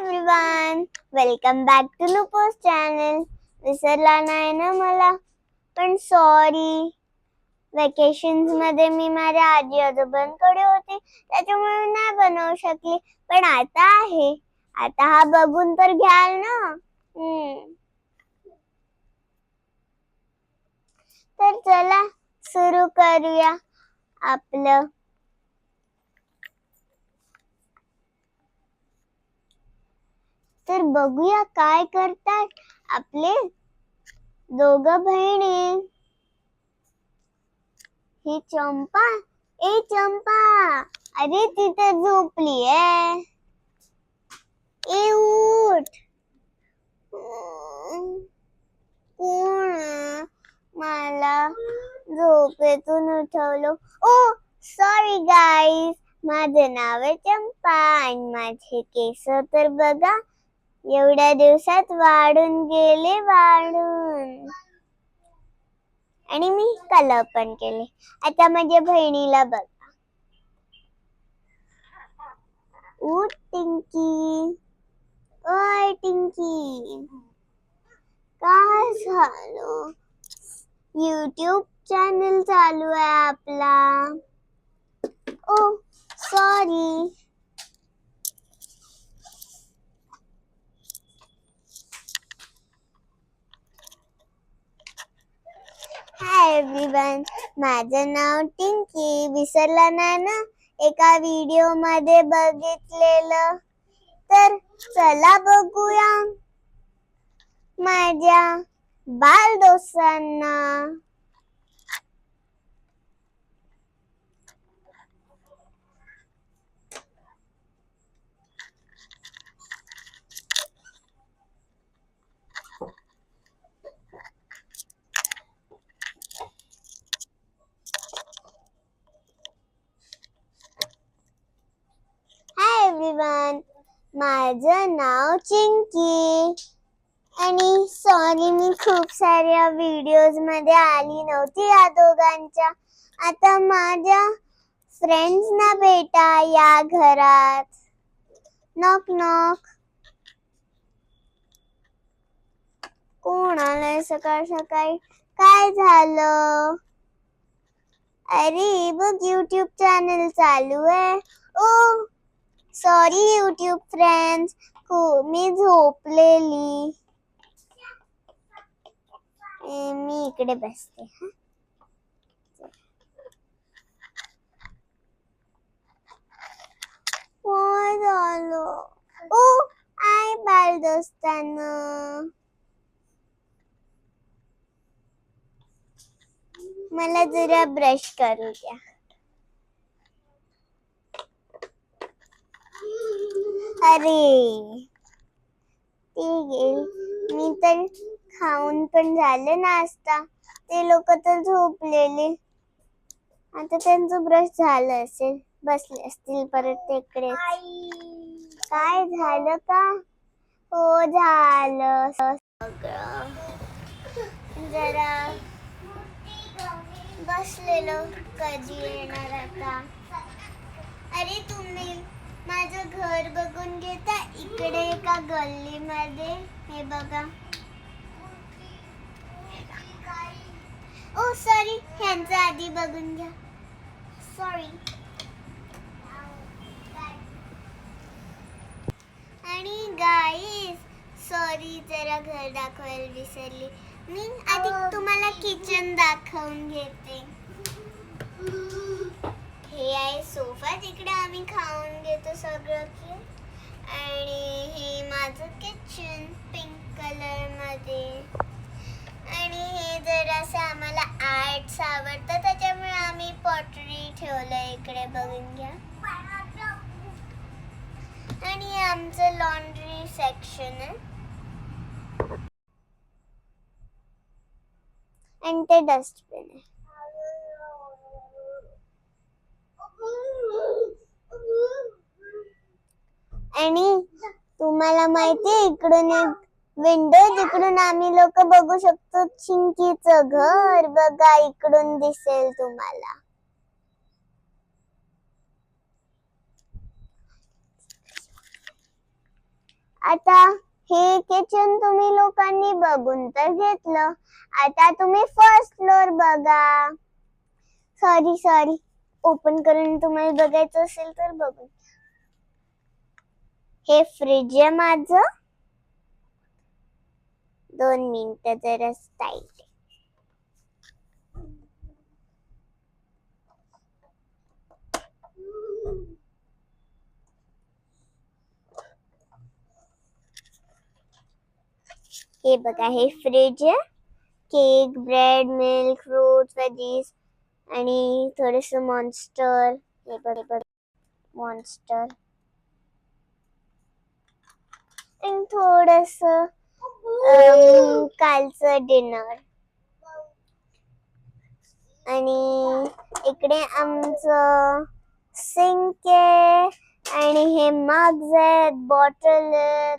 Everyone, welcome back to नुपोस channel. विसरला नाही ना मला? पण सॉरी, वेकेशन्स मध्ये मी माझ्या आजी आजोबांकडे होते, त्याच्यामुळे नाही बनवू शकली. पण आता आहे, आता हा बघून तर घ्याल ना. तर चला सुरू करूया आपलं. तर बघूया काय करतात आपले दोघं बहिणी. ही चंपा, ए चंपा, अरे तिथे झोपली आहे. ए उठ. कोण मला झोपेतून उठवलं? ओ सॉरी गाईज, माझं नाव आहे चंपा आणि माझे केस तर बघा, एवढ्या दिवसात वाढून गेले आणि मी कलर पण केले. आता माझ्या बहिणीला बघा. उठ टिंकी, ओय टिंकी, काय झालं? YouTube चॅनल चालू आहे आपला. ओ सॉरी. हाय एव्हरीवन, माझं नाव टिंकी. विसरला नाही ना? एका व्हिडिओ मध्ये बघितलेलं. तर चला बघूया माझ्या बालदोस्तांना. हाय एव्हरीवन, माझं नाव चिंकी. आणि सॉरी, मी खूप साऱ्या व्हिडिओज मध्ये आली नव्हती या दोघांच्या. आता माझ्या फ्रेंड्सना भेटा या घरात. Knock knock. कोण आलंय सकाळ सकाळी? काय झालं? अरे बघ, YouTube चॅनल चालू आहे. ओ सॉरी YouTube फ्रेंड्स, मी झोपलेली. मी इकडे बसते. काय झालं? ओ आय बालदोस्तांनो, मला जरा ब्रश करू द्या. अरे मी तर खाऊन पण झालं नाश्ता. ते लोक तर झोपलेले. आता त्यांचं ब्रश झालं असेल, बसले असतील परत तिकडे. काय झालं का? हो झालं सगळं. जरा बसलेलो, कधी येणार आता. अरे तुम्ही माझं घर बघून घेता इकडे एका गल्लीमध्ये? हे बघा. ओ सॉरी, ह्यांचं आधी बघून घ्या. सॉरी. आणि गाईज सॉरी, जरा घर दाखवायला विसरली. मी आधी तुम्हाला किचन दाखवून घेते. हे आहे सोफा, तिकडे आम्ही खाऊन घेतो सगळं. आणि हे माझं किचन पिंक कलर मध्ये. आणि हे जरासं आम्हाला आर्ट्स आवडतं, त्याच्यामुळे आम्ही पॉटरी ठेवलंय इकडे, बघून घ्या. आणि आमचं लॉन्ड्री सेक्शन आहे. आणि ते डस्टबिन आहे. आणि तुम्हाला माहितीये इकडून एक विंडो, जिकडून आम्ही लोक बघू शकतो चिंकीचं घर. बघा, इकडून दिसेल तुम्हाला. आता हे किचन तुम्ही लोकांनी बघून तर घेतलं. आता तुम्ही फर्स्ट फ्लोर बघा. सॉरी ओपन करून तुम्हाला बघायचं असेल तर बघू. हे फ्रीज आहे माझं. 2 मिनिटं जरा टाईट. हे बघा हे फ्रीज आहे. Cake, bread, milk, fruits, veggies आणि थोडस मॉन्स्टर. हे बघ मॉन्स्टर आणि थोडस कालचं डिनर. आणि इकडे आमचं सिंक आहे आणि हे मग्स आहेत, बॉटल आहेत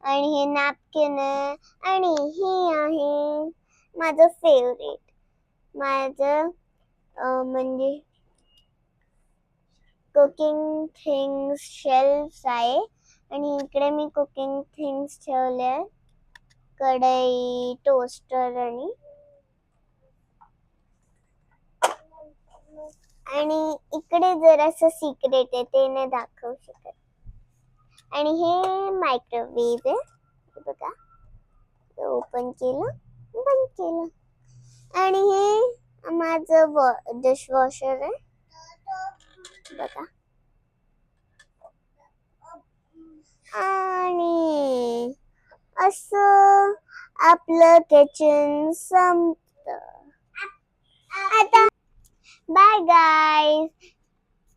आणि हे नॅपकिन आहे आणि हे आहे माझं फेवरेट. माझं म्हणजे कुकिंग थिंग्स शेल्फ आहे आणि इकडे मी कुकिंग थिंग्स ठेवले. कढई, टोस्टर आणि इकडे जरासं सिक्रेट आहे ते नाही दाखवू शकत. आणि हे मायक्रोवेव्ह आहे बघा. ओपन केलं, बंद केलं. आणि हे माझं डिशवॉशर आहे बघा. आणि असं आपलं किचन संपतं. आता बाय गाईज.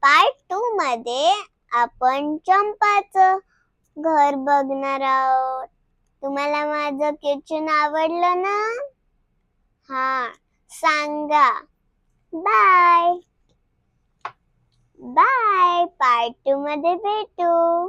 पार्ट 2 मध्ये आपण चंपाचं घर बघणार आहोत. तुम्हाला माझं किचन आवडलं ना? हा सांगा. Bye bye. पार्ट 2 मध्ये भेटू.